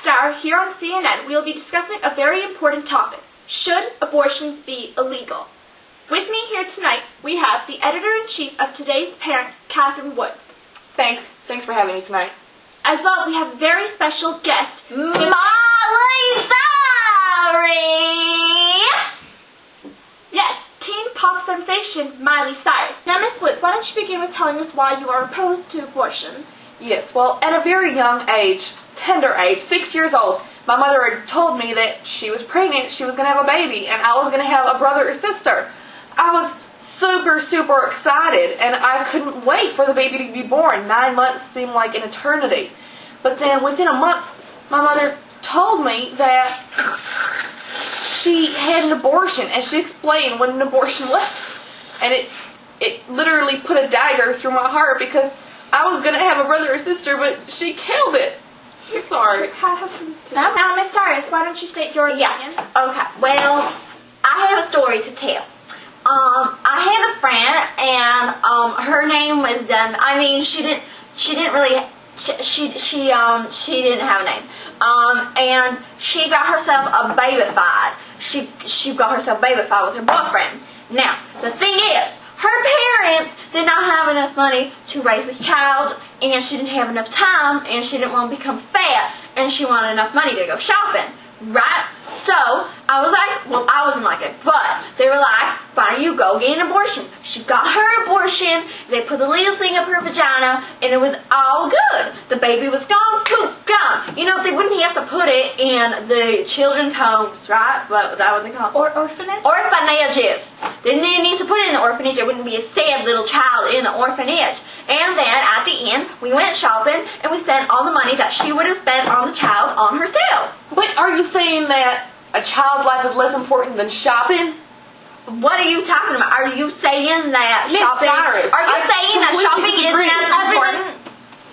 hour here on CNN, we will be discussing a very important topic. Should abortions be illegal? With me here tonight, we have the editor-in-chief of today's Parent, Catherine Woods. Thanks for having me tonight. As well, we have a very special guest, Miley, yes, teen pop sensation, Miley Cyrus. Now, Miss Woods, why don't you begin with telling us why you are opposed to abortion? Yes, well, at a very young age, tender age, 6 years old, my mother had told me that she was pregnant, she was going to have a baby, and I was going to have a brother or sister. I was super excited, and I couldn't wait for the baby to be born. 9 months seemed like an eternity. But then within a month, my mother told me that she had an abortion, and she explained what an abortion was. And it literally put a dagger through my heart because I was going to have a brother or sister, but she killed it. I'm sorry. Now, Miss Cyrus, why don't you state your opinion? Okay, well, I have a story to tell. I had a friend, and her name was she didn't have a name. And she got herself a babyfied. She got herself babyfied with her boyfriend. Now, the thing is, her parents did not have enough money to raise this child, and she didn't have enough time, and she didn't want to become fat, and she wanted enough money to go shopping, right? So, I was like, well, I wasn't like it, but they were like, why don't you go get an abortion? She got her abortion, they put a little thing up her vagina, and it was all good. The baby was gone, poof, gone. You know, they wouldn't have to put it in the children's homes, right? What was that what they called? Or orphanage? Orphanages. They didn't need to put it in the orphanage. There wouldn't be a sad little child in the orphanage. And then, at the end, we went shopping, and we spent all the money that she would have spent on the child on herself. But are you saying that a child's life is less important than shopping? What are you talking about? Are you saying that Miss shopping... Cyrus, Are you saying that shopping is as important?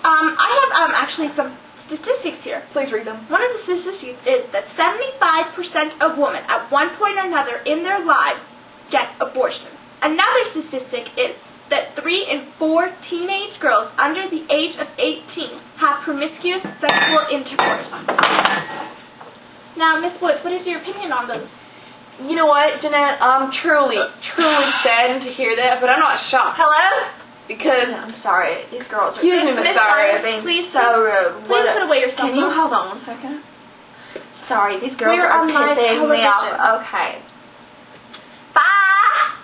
I have actually some statistics here. Please read them. One of the statistics is that 75% of women at one point or another in their lives get abortions. Another statistic is that 3 in 4 teenage girls under the age of 18 have promiscuous sexual intercourse. Now, Miss Woods, what is your opinion on those? You know what, Jeanette? I'm truly saddened to hear that, but I'm not shocked. Hello? Because... I'm sorry. These girls are... Excuse me, Miss Cyrus. Please so rude. Please put away your cell phone. Can you hold on 1 second? Sorry, these girls We're are on live pissing me television. off. Okay. Bye!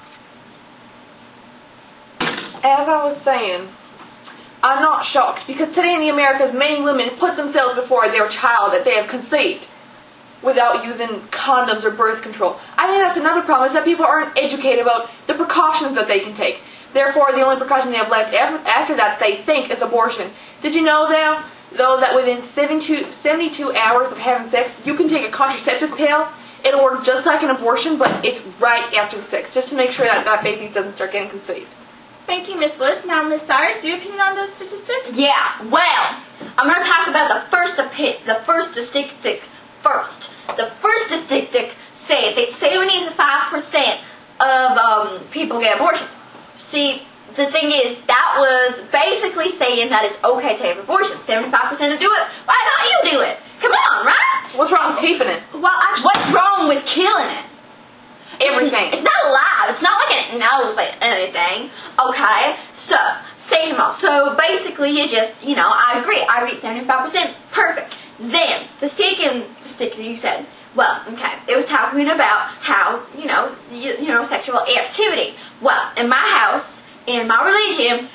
As I was saying, I'm not shocked because today in the Americas, many women put themselves before their child that they have conceived without using condoms or birth control. I think that's another problem, is that people aren't educated about the precautions that they can take. Therefore, the only precaution they have left after that, they think, is abortion. Did you know, though, that within 72 hours of having sex, you can take a contraceptive pill? It'll work just like an abortion, but it's right after sex, just to make sure that that baby doesn't start getting conceived. Thank you, Miss Woods. Now, Miss Cyrus, do you have an opinion on those statistics? Yeah, well, I'm going to talk about the first statistic first. The first statistic says that 75% of people get abortions. See, the thing is, that was basically saying that it's okay to have abortions. 75% to do it. Why don't you do it? Come on, right? What's wrong with keeping it? Well, what's wrong with killing it? Everything. It's not alive. It's not like it knows anything. Okay? So, say them all. So, basically, you just, I agree. I read 75%. Perfect. Then, the second statistic you said, well, okay, it was talking about how, sexual activity. Well, in my house, in my religion,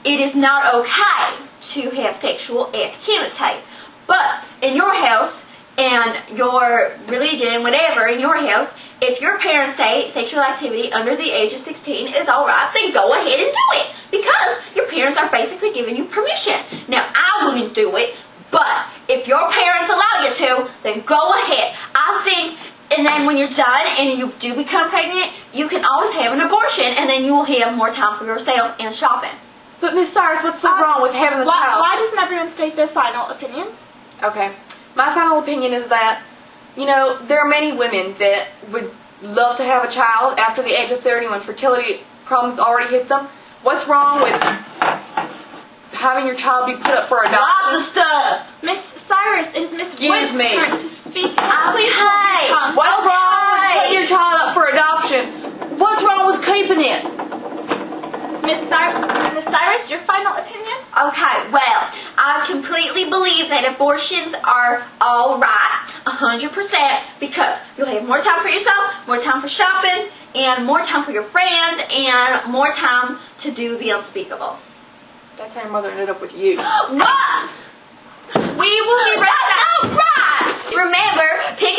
it is not okay to have sexual activity. But in your house, and your religion, whatever, in your house, if your parents say sexual activity under the age of 16 is alright, then go ahead and do it. Because your parents are basically giving you permission. Now, I wouldn't do it, but if your parents allow you to, then go ahead. I think, and then when you're done and you do become pregnant, you can always have an abortion, and then you will have more time for yourself and shopping. But, Miss Cyrus, what's so wrong with having a child? Why doesn't everyone state their final opinion? Okay. My final opinion is that, there are many women that would love to have a child after the age of 30 when fertility problems already hit them. What's wrong with having your child be put up for adoption? Lots of stuff. Miss Cyrus, it is Miss Miss Cyrus, your final opinion? Okay, well, I completely believe that abortions are all right, 100%, because you'll have more time for yourself, more time for shopping, and more time for your friends, and more time to do the unspeakable. That's how your mother ended up with you. What? We will be right back. All right. Remember, pick